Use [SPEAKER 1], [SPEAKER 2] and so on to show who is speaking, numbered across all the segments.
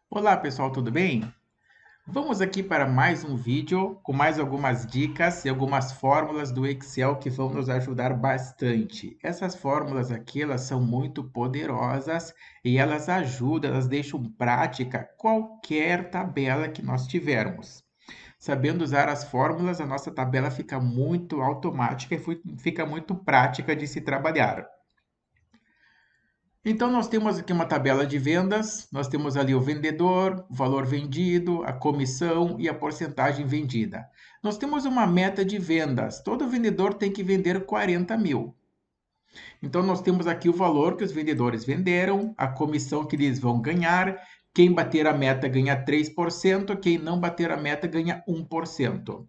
[SPEAKER 1] Olá pessoal, tudo bem? Vamos aqui para mais um vídeo com mais algumas dicas e algumas fórmulas do Excel que vão nos ajudar bastante. Essas fórmulas aqui, elas são muito poderosas e elas ajudam, elas deixam prática qualquer tabela que nós tivermos. Sabendo usar as fórmulas, a nossa tabela fica muito automática e fica muito prática de se trabalhar. Então, nós temos aqui uma tabela de vendas, nós temos ali o vendedor, o valor vendido, a comissão e a porcentagem vendida. Nós temos uma meta de vendas, todo vendedor tem que vender 40 mil. Então, nós temos aqui o valor que os vendedores venderam, a comissão que eles vão ganhar, quem bater a meta ganha 3%, quem não bater a meta ganha 1%.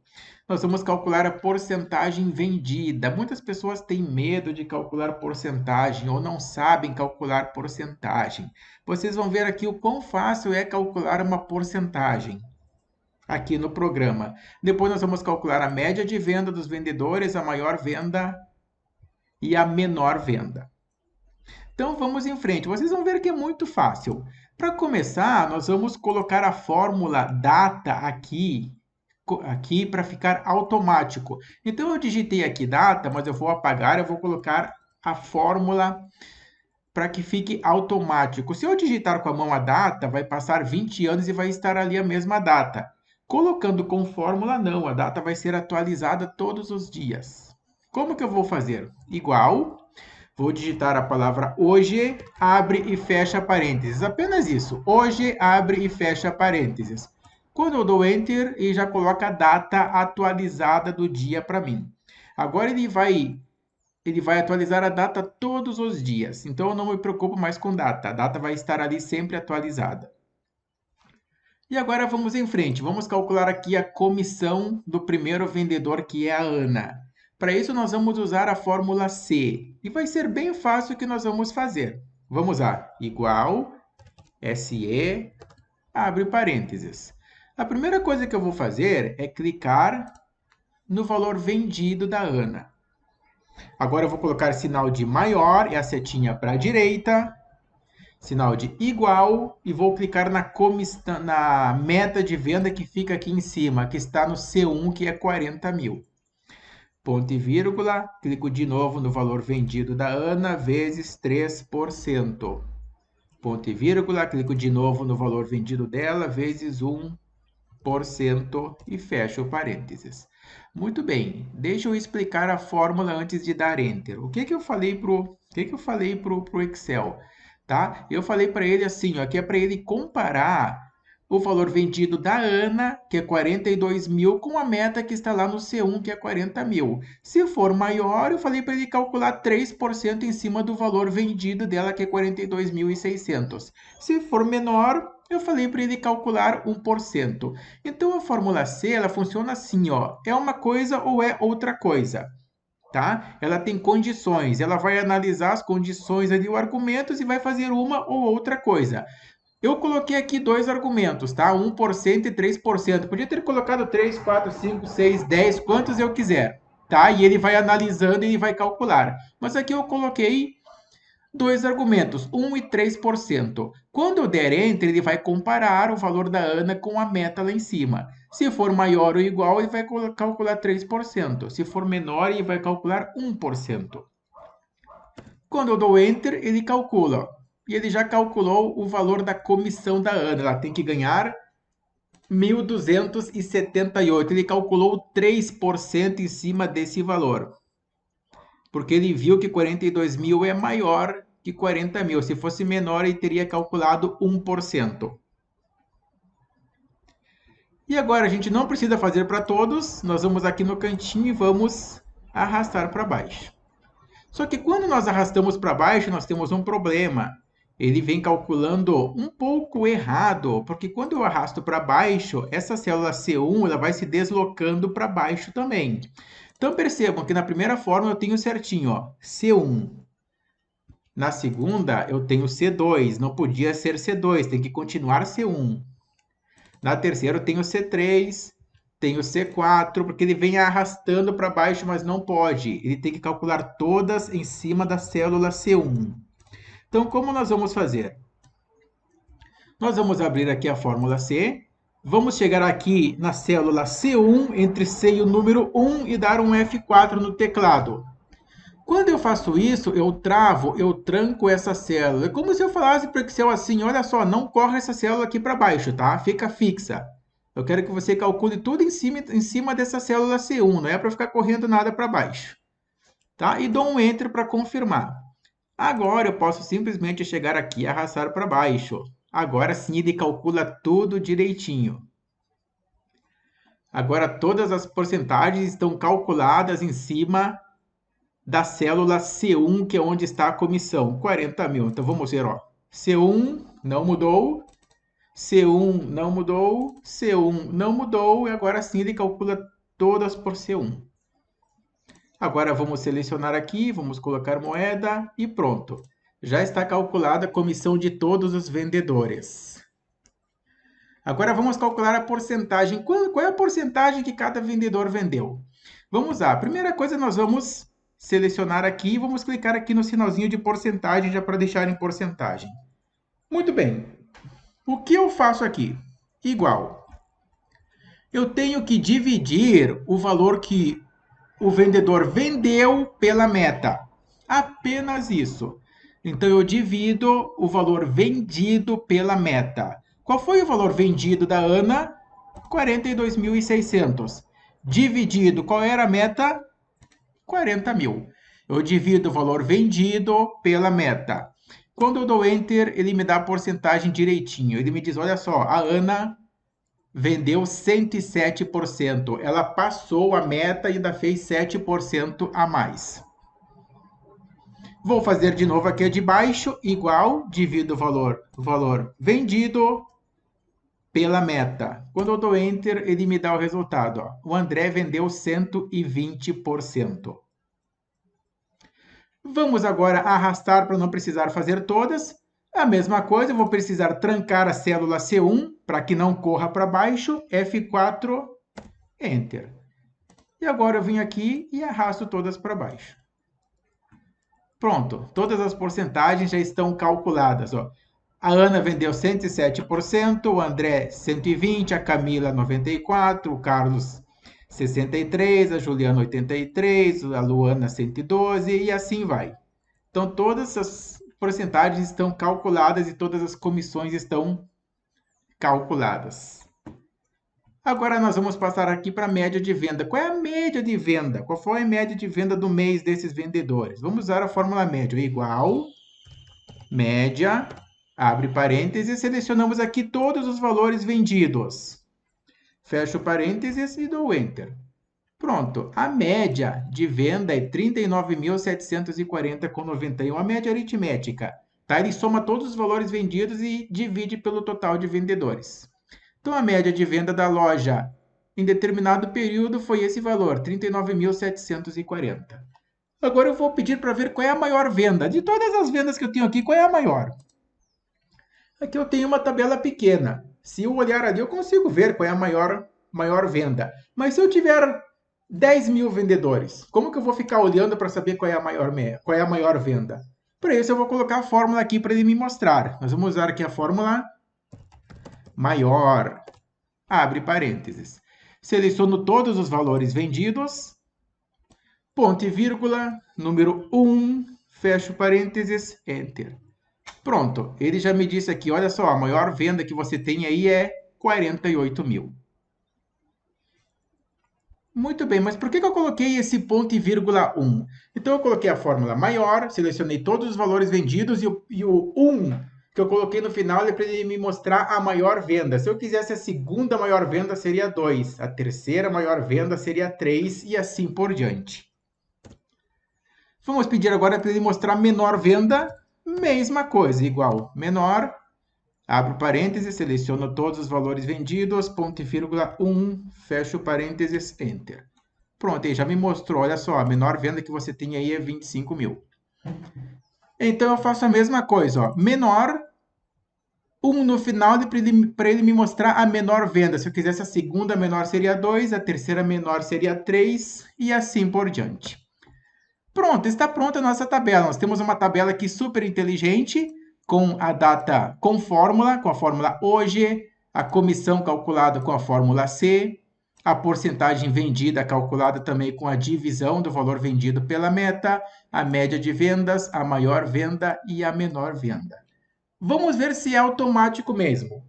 [SPEAKER 1] Nós vamos calcular a porcentagem vendida. Muitas pessoas têm medo de calcular porcentagem ou não sabem calcular porcentagem. Vocês vão ver aqui o quão fácil é calcular uma porcentagem aqui no programa. Depois nós vamos calcular a média de venda dos vendedores, a maior venda e a menor venda. Então vamos em frente. Vocês vão ver que é muito fácil. Para começar, nós vamos colocar a fórmula data aqui para ficar automático. Então eu digitei aqui data, mas eu vou apagar, eu vou colocar a fórmula para que fique automático. Se eu digitar com a mão a data, vai passar 20 anos e vai estar ali a mesma data. Colocando com fórmula, não, a data vai ser atualizada todos os dias. Como que eu vou fazer? Igual, vou digitar a palavra hoje, abre e fecha parênteses. Apenas isso. Hoje, abre e fecha parênteses. Quando eu dou Enter, ele já coloca a data atualizada do dia para mim. Agora ele vai atualizar a data todos os dias. Então eu não me preocupo mais com data. A data vai estar ali sempre atualizada. E agora vamos em frente. Vamos calcular aqui a comissão do primeiro vendedor, que é a Ana. Para isso, nós vamos usar a fórmula C. E vai ser bem fácil o que nós vamos fazer. Vamos lá. Igual, SE, abre parênteses. A primeira coisa que eu vou fazer é clicar no valor vendido da Ana. Agora eu vou colocar sinal de maior e a setinha para a direita, sinal de igual e vou clicar na meta de venda que fica aqui em cima, que está no C1, que é 40 mil. Ponto e vírgula, clico de novo no valor vendido da Ana, vezes 3%. Ponto e vírgula, clico de novo no valor vendido dela, vezes 1% e fecho parênteses. Muito bem, deixa eu explicar a fórmula antes de dar Enter. O que que eu falei pro Excel? Tá? Eu falei para ele assim, ó, que é para ele comparar o valor vendido da Ana, que é 42 mil, com a meta que está lá no C1, que é 40 mil. Se for maior, eu falei para ele calcular 3% em cima do valor vendido dela, que é 42.600. Se for menor, eu falei para ele calcular 1%. Então, a fórmula C, ela funciona assim, ó, é uma coisa ou é outra coisa. Tá? Ela tem condições, ela vai analisar as condições ali, os argumentos e vai fazer uma ou outra coisa. Eu coloquei aqui dois argumentos, tá? 1% e 3%. Podia ter colocado 3, 4, 5, 6, 10, quantos eu quiser, tá? E ele vai analisando e vai calcular. Mas aqui eu coloquei dois argumentos, 1 e 3%. Quando eu der Enter, ele vai comparar o valor da Ana com a meta lá em cima. Se for maior ou igual, ele vai calcular 3%. Se for menor, ele vai calcular 1%. Quando eu dou Enter, ele calcula. E ele já calculou o valor da comissão da Ana. Ela tem que ganhar 1.278. Ele calculou 3% em cima desse valor. Porque ele viu que 42 mil é maior que 40 mil. Se fosse menor, ele teria calculado 1%. E agora a gente não precisa fazer para todos. Nós vamos aqui no cantinho e vamos arrastar para baixo. Só que quando nós arrastamos para baixo, nós temos um problema. Ele vem calculando um pouco errado, porque quando eu arrasto para baixo, essa célula C1 ela vai se deslocando para baixo também. Então percebam que na primeira fórmula eu tenho certinho, ó, C1. Na segunda eu tenho C2, não podia ser C2, tem que continuar C1. Na terceira eu tenho C3, tenho C4, porque ele vem arrastando para baixo, mas não pode. Ele tem que calcular todas em cima da célula C1. Então, como nós vamos fazer? Nós vamos abrir aqui a fórmula C. Vamos chegar aqui na célula C1, entre C e o número 1, e dar um F4 no teclado. Quando eu faço isso, eu travo, eu tranco essa célula. É como se eu falasse para o Excel assim, olha só, não corre essa célula aqui para baixo, tá? Fica fixa. Eu quero que você calcule tudo em cima dessa célula C1, não é para ficar correndo nada para baixo. Tá? E dou um Enter para confirmar. Agora eu posso simplesmente chegar aqui e arrastar para baixo. Agora sim ele calcula tudo direitinho. Agora todas as porcentagens estão calculadas em cima da célula C1, que é onde está a comissão, 40 mil. Então vamos ver, ó. C1 não mudou, C1 não mudou, C1 não mudou, e agora sim ele calcula todas por C1. Agora vamos selecionar aqui, vamos colocar moeda e pronto. Já está calculada a comissão de todos os vendedores. Agora vamos calcular a porcentagem. Qual é a porcentagem que cada vendedor vendeu? Vamos lá. Primeira coisa, nós vamos selecionar aqui e vamos clicar aqui no sinalzinho de porcentagem já para deixar em porcentagem. Muito bem. O que eu faço aqui? Igual. Eu tenho que dividir o valor que o vendedor vendeu pela meta. Apenas isso. Então, eu divido o valor vendido pela meta. Qual foi o valor vendido da Ana? 42.600. Dividido, qual era a meta? 40 mil. Eu divido o valor vendido pela meta. Quando eu dou Enter, ele me dá a porcentagem direitinho. Ele me diz, olha só, a Ana vendeu 107%. Ela passou a meta e ainda fez 7% a mais. Vou fazer de novo aqui de baixo, igual, divido o valor vendido pela meta. Quando eu dou Enter, ele me dá o resultado. Ó. O André vendeu 120%. Vamos agora arrastar para não precisar fazer todas. A mesma coisa, eu vou precisar trancar a célula C1 para que não corra para baixo. F4, Enter. E agora eu venho aqui e arrasto todas para baixo. Pronto, todas as porcentagens já estão calculadas. Ó. A Ana vendeu 107%, o André 120%, a Camila 94%, o Carlos 63%, a Juliana 83%, a Luana 112% e assim vai. Então, todas as porcentagens estão calculadas e todas as comissões estão calculadas. Agora nós vamos passar aqui para a média de venda. Qual é a média de venda? Qual foi a média de venda do mês desses vendedores? Vamos usar a fórmula média. Igual, média, abre parênteses, selecionamos aqui todos os valores vendidos. Fecho parênteses e dou Enter. Pronto, a média de venda é 39.740,91, a média aritmética. Tá? Ele soma todos os valores vendidos e divide pelo total de vendedores. Então, a média de venda da loja em determinado período foi esse valor, 39.740. Agora eu vou pedir para ver qual é a maior venda. De todas as vendas que eu tenho aqui, qual é a maior? Aqui eu tenho uma tabela pequena. Se eu olhar ali, eu consigo ver qual é a maior venda. Mas se eu tiver 10 mil vendedores, como que eu vou ficar olhando para saber qual é a maior venda? Para isso, eu vou colocar a fórmula aqui para ele me mostrar. Nós vamos usar aqui a fórmula maior, abre parênteses. Seleciono todos os valores vendidos, ponto e vírgula, número 1, fecho parênteses, Enter. Pronto, ele já me disse aqui, olha só, a maior venda que você tem aí é 48 mil. Muito bem, mas por que eu coloquei esse ponto e vírgula 1? Então, eu coloquei a fórmula maior, selecionei todos os valores vendidos e o 1 que eu coloquei no final é para ele me mostrar a maior venda. Se eu quisesse a segunda maior venda, seria 2. A terceira maior venda seria 3 e assim por diante. Vamos pedir agora para ele mostrar a menor venda. Mesma coisa, igual menor, abro parênteses, seleciono todos os valores vendidos, ponto e vírgula 1, fecho parênteses, Enter. Pronto, ele já me mostrou, olha só, a menor venda que você tem aí é 25 mil. Então, eu faço a mesma coisa, ó, menor, 1 no final, para ele me mostrar a menor venda. Se eu quisesse a segunda menor seria 2, a terceira menor seria 3 e assim por diante. Pronto, está pronta a nossa tabela. Nós temos uma tabela aqui super inteligente, com a data com a fórmula hoje, a comissão calculada com a fórmula C, a porcentagem vendida calculada também com a divisão do valor vendido pela meta, a média de vendas, a maior venda e a menor venda. Vamos ver se é automático mesmo.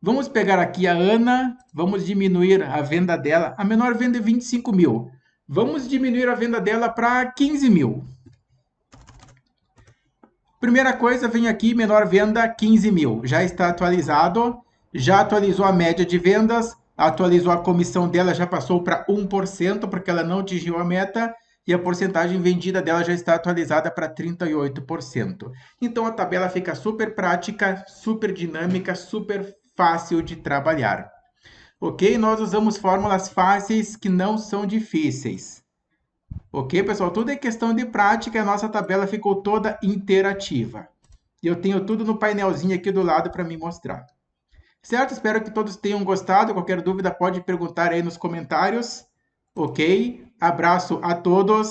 [SPEAKER 1] Vamos pegar aqui a Ana, vamos diminuir a venda dela. A menor venda é 25 mil. Vamos diminuir a venda dela para 15 mil. Primeira coisa, vem aqui, menor venda, 15 mil. Já está atualizado, já atualizou a média de vendas, atualizou a comissão dela, já passou para 1%, porque ela não atingiu a meta, e a porcentagem vendida dela já está atualizada para 38%. Então, a tabela fica super prática, super dinâmica, super fácil de trabalhar. Ok? Nós usamos fórmulas fáceis que não são difíceis. Ok, pessoal? Tudo é questão de prática, a nossa tabela ficou toda interativa. E eu tenho tudo no painelzinho aqui do lado para me mostrar. Certo? Espero que todos tenham gostado. Qualquer dúvida pode perguntar aí nos comentários. Ok? Abraço a todos.